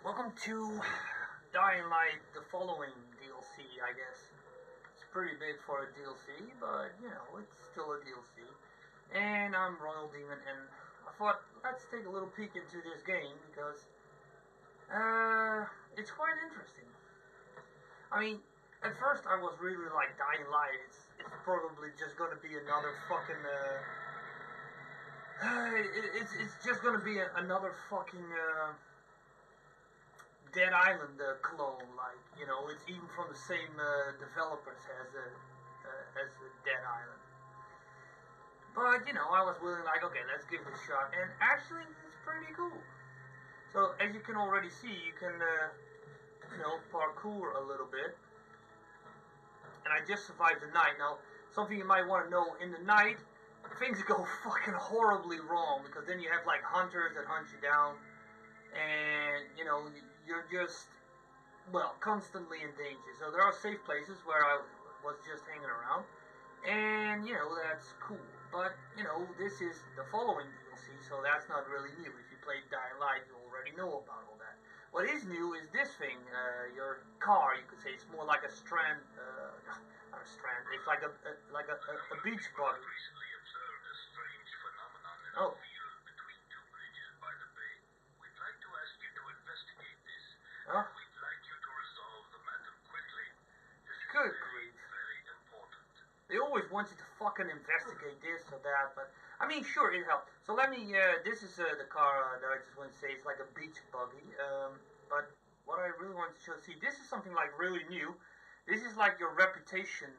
Welcome to Dying Light, the following DLC, I guess. It's pretty big for a DLC, but you know, it's still a DLC. And I'm Royal Demon, and I thought let's take a little peek into this game because it's quite interesting. I mean, at first I was really like Dying Light. It's probably just gonna be another fucking it's just gonna be another fucking Dead Island clone, like you know, it's even from the same developers as Dead Island. But you know, I was willing, like, okay, let's give it a shot, and actually, it's pretty cool. So as you can already see, you can you know, parkour a little bit, and I just survived the night. Now, something you might want to know: in the night, things go fucking horribly wrong because then you have like hunters that hunt you down, and you know, you're just constantly in danger. So there are safe places where I was just hanging around, and you know that's cool. But you know this is the following DLC, so that's not really new. If you played Dying Light, you already know about all that. What is new is this thing, your car. You could say it's more like a strand, not a strand. It's like a beach buggy. Oh, huh? Good grief. They always want you to fucking investigate this or that, but I mean, sure, it helps. So let me. This is the car that I just want to say. It's like a beach buggy. But what I really want to show, see, this is something like really new. This is like your reputation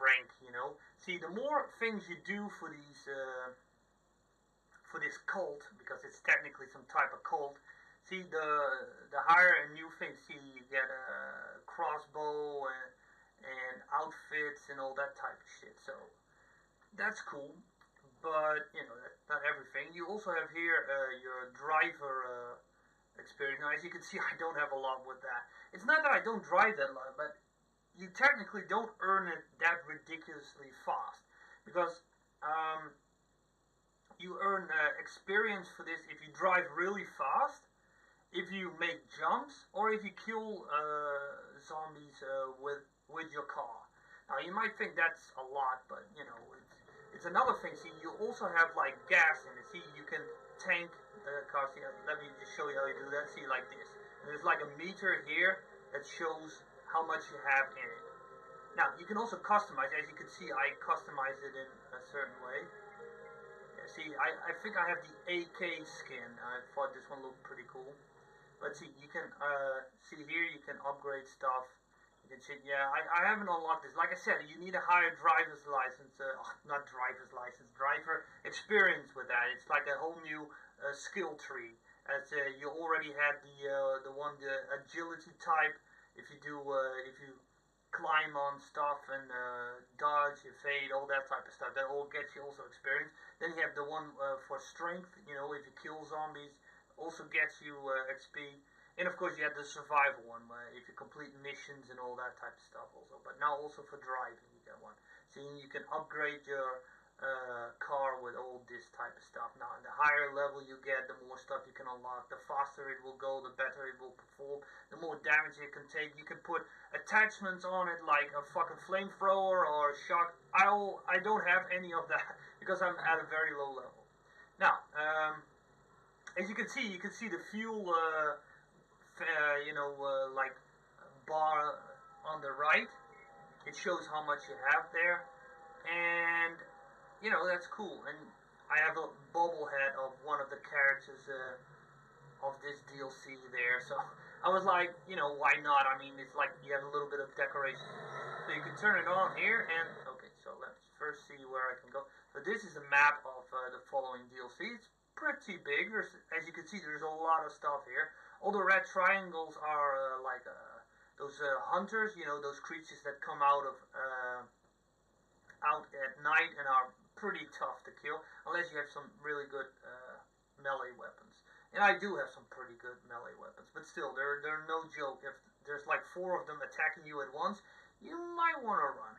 rank. You know, see, the more things you do for this cult, because it's technically some type of cult. See, the higher a new thing, see, you get a crossbow and outfits and all that type of shit. So that's cool, but you know that's not everything. You also have here your driver experience. Now, as you can see, I don't have a lot with that. It's not that I don't drive that lot, but you technically don't earn it that ridiculously fast because you earn experience for this if you drive really fast, if you make jumps, or if you kill zombies with your car. Now you might think that's a lot, but you know it's another thing. See, you also have like gas in it. See, you can tank the car. See, let me just show you how you do that. See, like this. And there's like a meter here that shows how much you have in it. Now you can also customize. As you can see, I customize it in a certain way. Yeah, see, I think I have the AK skin. I thought this one looked pretty cool. Let's see, you can see here, you can upgrade stuff. You can see, yeah, I haven't unlocked this. Like I said, you need a higher driver's license, not driver's license, driver experience with that. It's like a whole new skill tree. As you already had the agility type. If you do, if you climb on stuff and dodge, evade, all that type of stuff, that all gets you also experience. Then you have the one for strength. You know, if you kill zombies, also gets you XP. And of course you have the survival one, where if you complete missions and all that type of stuff also. But now also for driving you get one. So you can upgrade your car with all this type of stuff. Now, the higher level you get, the more stuff you can unlock. The faster it will go, the better it will perform. The more damage it can take. You can put attachments on it like a fucking flamethrower or a shock. I don't have any of that because I'm at a very low level. Now, as you can see the fuel, you know, like bar on the right. It shows how much you have there, and you know that's cool. And I have a bobblehead of one of the characters of this DLC there, so I was like, you know, why not? I mean, it's like you have a little bit of decoration. So you can turn it on here, and okay, so let's first see where I can go. So this is a map of the following DLC. It's pretty big. As you can see, there's a lot of stuff here. All the red triangles are those hunters, you know, those creatures that come out at night and are pretty tough to kill, unless you have some really good melee weapons. And I do have some pretty good melee weapons, but still, they're no joke. If there's like 4 of them attacking you at once, you might want to run,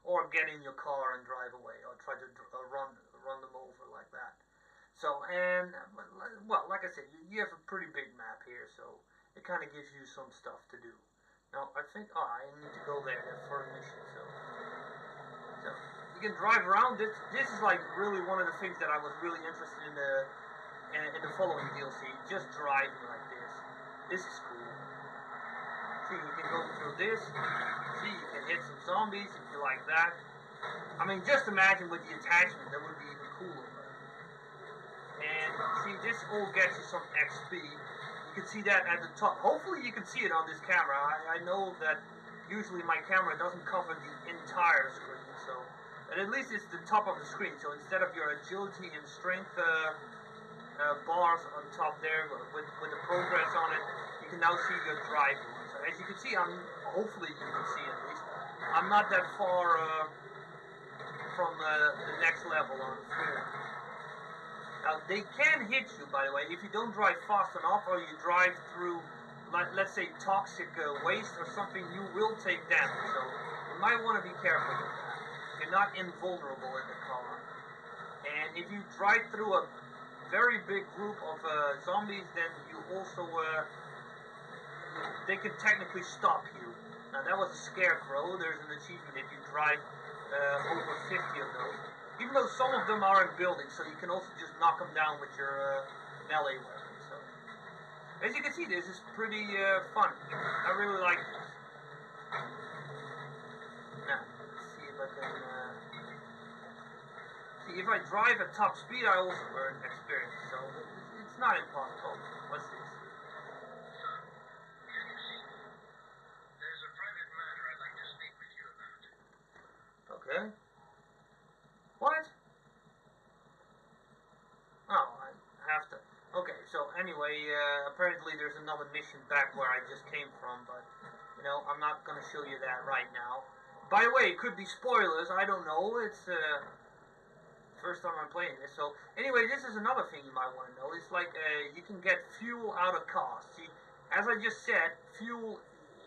or get in your car and drive away, or try to run them over like that. So, and, well, like I said, you have a pretty big map here, so it kind of gives you some stuff to do. Now, I think, oh, I need to go there for a mission, so you can drive around. This is like really one of the things that I was really interested in the following DLC. Just driving like this. This is cool. See, you can go through this. See, you can hit some zombies if you like that. I mean, just imagine with the attachment, that would be even cooler. And see, this all gets you some XP. You can see that at the top. Hopefully you can see it on this camera. I know that usually my camera doesn't cover the entire screen, so but at least it's the top of the screen. So instead of your agility and strength bars on top there with the progress on it, you can now see your driving. So as you can see, hopefully you can see at least, I'm not that far from the next level on the floor. Now they can hit you, by the way, if you don't drive fast enough or you drive through, let's say, toxic waste or something. You will take damage, so you might want to be careful with that. You're not invulnerable in the car. And if you drive through a very big group of zombies, then you also they can technically stop you. Now that was a scarecrow. There's an achievement if you drive over 50 of those. Even though some of them are in buildings, so you can also just knock them down with your melee weapon. So, as you can see, this is pretty fun. I really like this. Now, let's see if I can... see, if I drive at top speed, I also earn experience, so it's not impossible. What's this? There's a private matter I'd like to speak with you about. Okay. What? Oh, I have to... Okay, so anyway, apparently there's another mission back where I just came from, but, you know, I'm not going to show you that right now. By the way, it could be spoilers, I don't know, it's first time I'm playing this. So, anyway, this is another thing you might want to know. It's like, you can get fuel out of cars. See, as I just said, fuel,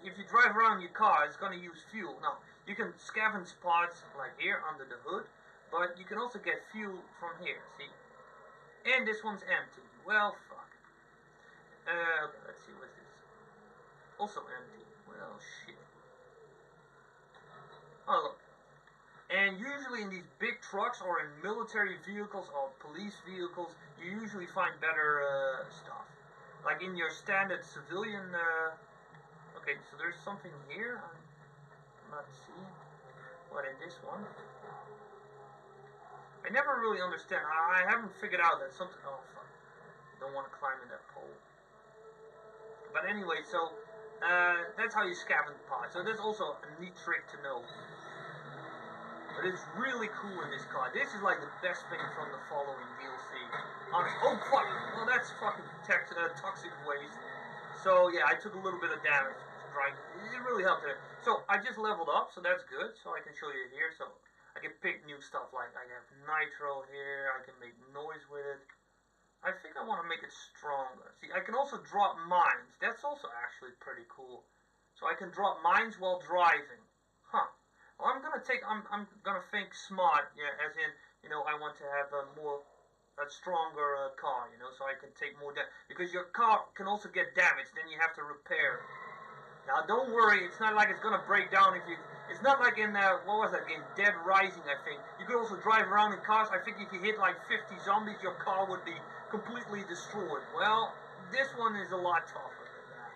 if you drive around your car, it's going to use fuel. Now, you can scavenge parts, like here, under the hood. But you can also get fuel from here, see? And this one's empty. Well, fuck. Okay, let's see, what's this? Also empty. Well, shit. Oh, look. And usually in these big trucks or in military vehicles or police vehicles, you usually find better stuff. Like in your standard civilian... Okay, so there's something here. I'm not seeing. What in this one? I never really understand. I haven't figured out that something... Oh, fuck. Don't want to climb in that pole. But anyway, so... that's how you scavenge parts. So that's also a neat trick to know. But it's really cool in this car. This is like the best thing from the following DLC. Oh, fuck! Well, that's fucking toxic waste. So, yeah, I took a little bit of damage. It really helped there. So, I just leveled up, so that's good. So, I can show you here. So... I can pick new stuff, like I have nitro here, I can make noise with it. I think I want to make it stronger. See, I can also drop mines. That's also actually pretty cool. So I can drop mines while driving. Huh. Well, I'm gonna think smart, yeah, as in, you know, I want to have a stronger car, you know, so I can take more damage. Because your car can also get damaged, then you have to repair it. Now, don't worry, it's not like it's gonna break down if you... It's not like in, what was that game? Dead Rising, I think. You could also drive around in cars. I think if you hit like 50 zombies, your car would be completely destroyed. Well, this one is a lot tougher than that.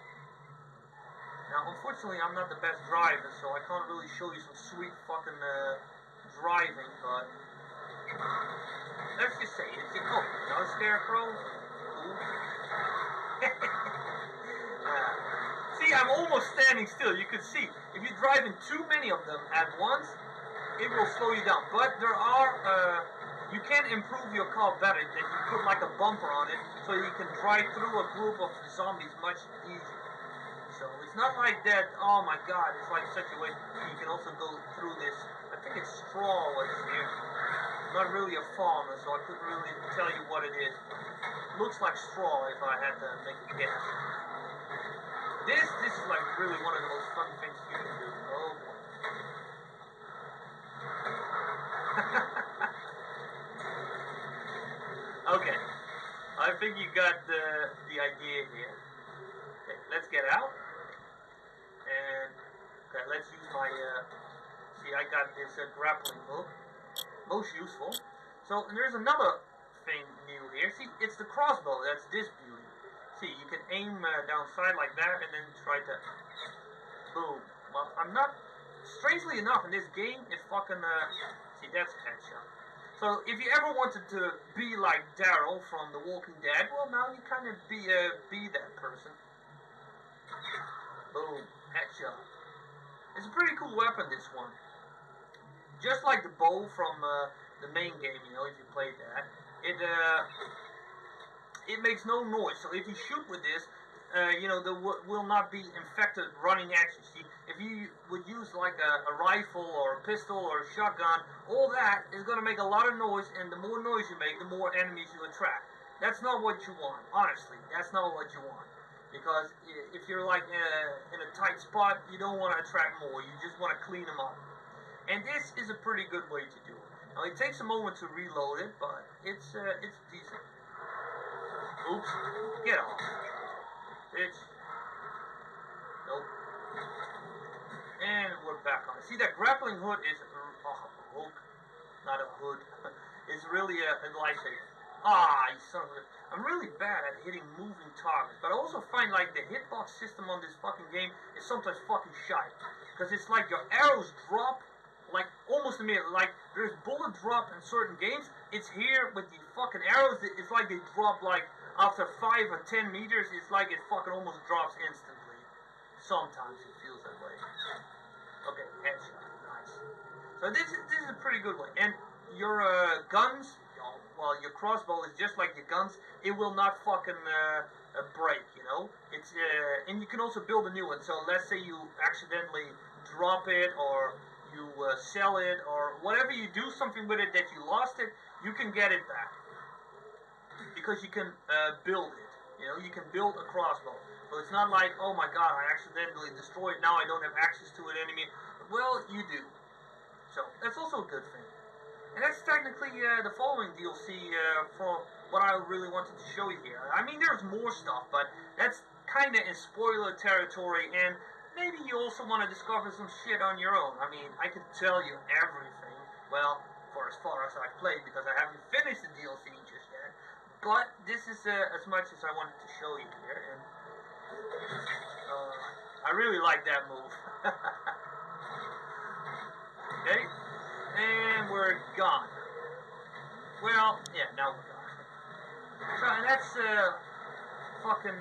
Now, unfortunately, I'm not the best driver, so I can't really show you some sweet fucking driving, but... Let's just say, it's another scarecrow? Cool. See, I'm almost standing still. You can see, if you're driving too many of them at once, it will slow you down. But there are, you can improve your car better. That you put like a bumper on it, so you can drive through a group of zombies much easier. So it's not like that, oh my god, it's like such a way. You can also go through this, I think it's straw what's here. I'm not really a farmer, so I couldn't really tell you what it is. It looks like straw if I had to make a guess. This is like really one of the most fun things you can do. Oh boy. Okay. think you got the idea here. Okay, let's get out. And okay, let's use my. See, I got this grappling hook, most useful. So and there's another thing new here. See, it's the crossbow. That's this beauty. See, you can aim down side like that, and then try to. Boom. Well, I'm not. Strangely enough, in this game, it fucking. See, that's a headshot. So, if you ever wanted to be like Daryl from The Walking Dead, well, now you kind of be that person. Boom. Headshot. It's a pretty cool weapon, this one. Just like the bow from the main game, you know, if you played that. It makes no noise, so if you shoot with this, you know, there will not be infected running at you. See, if you would use like a rifle or a pistol or a shotgun, all that is going to make a lot of noise, and the more noise you make, the more enemies you attract. That's not what you want, honestly. That's not what you want. Because if you're like in a tight spot, you don't want to attract more. You just want to clean them up. And this is a pretty good way to do it. Now, it takes a moment to reload it, but it's decent. Oops. Get off. Bitch. Nope. And we're back on. See, that grappling hook is hook, not a hood. It's really a lifesaver. Ah, you son of a... I'm really bad at hitting moving targets, but I also find like the hitbox system on this fucking game is sometimes fucking shite. Because it's like your arrows drop like almost immediately. Like there's bullet drop in certain games. It's here with the fucking arrows. It's like they drop like after 5 or 10 meters. It's like it fucking almost drops instantly. Sometimes it feels that way. Okay, headshot. Nice. So this is a pretty good one. And your guns, well, your crossbow is just like your guns. It will not fucking break, you know. It's and you can also build a new one. So let's say you accidentally drop it, or you sell it, or whatever you do something with it that you lost it, you can get it back because you can build it. You know, you can build a crossbow. So it's not like, oh my god, I accidentally destroyed it, now I don't have access to it anymore. Well, you do. So that's also a good thing. And that's technically the following DLC for what I really wanted to show you here. I mean, there's more stuff, but that's kind of in spoiler territory, and maybe you also want to discover some shit on your own. I mean, I could tell you everything, well, for as far as I've played, because I haven't finished the DLC just yet, but this is as much as I wanted to show you here, and I really like that move. Okay, and we're gone. Well, yeah, now we're gone. So, and that's fucking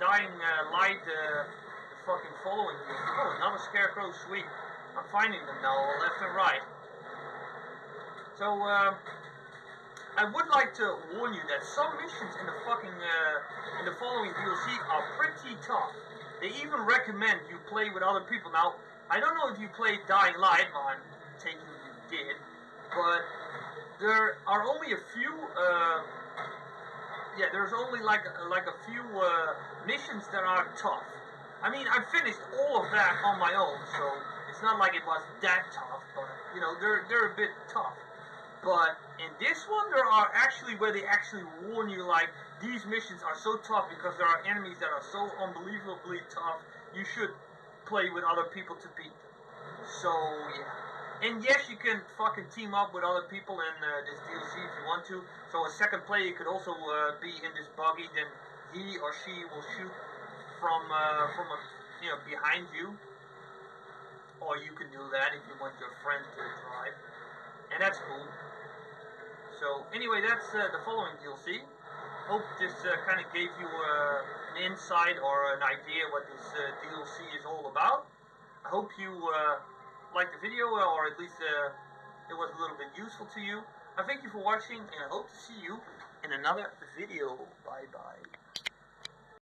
dying light, the fucking following you. Oh, another scarecrow, sweet. I'm finding them now, left and right. So, I would like to warn you that some missions in the fucking in the following DLC are pretty tough. They even recommend you play with other people. Now, I don't know if you played Dying Light. Well, I'm taking you did, but there are only a few. Yeah, there's only like a few missions that are tough. I mean, I finished all of that on my own, so it's not like it was that tough. But you know, they're a bit tough. But in this one, there are actually where they actually warn you, like, these missions are so tough because there are enemies that are so unbelievably tough, you should play with other people to beat them. So, yeah. And yes, you can fucking team up with other people in this DLC if you want to. So a second player could also be in this buggy, then he or she will shoot from you know, behind you. Or you can do that if you want your friend to drive. And that's cool. So anyway, that's the following DLC. Hope this kind of gave you an insight or an idea what this DLC is all about. I hope you liked the video, or at least it was a little bit useful to you. I thank you for watching, and I hope to see you in another video. Bye bye.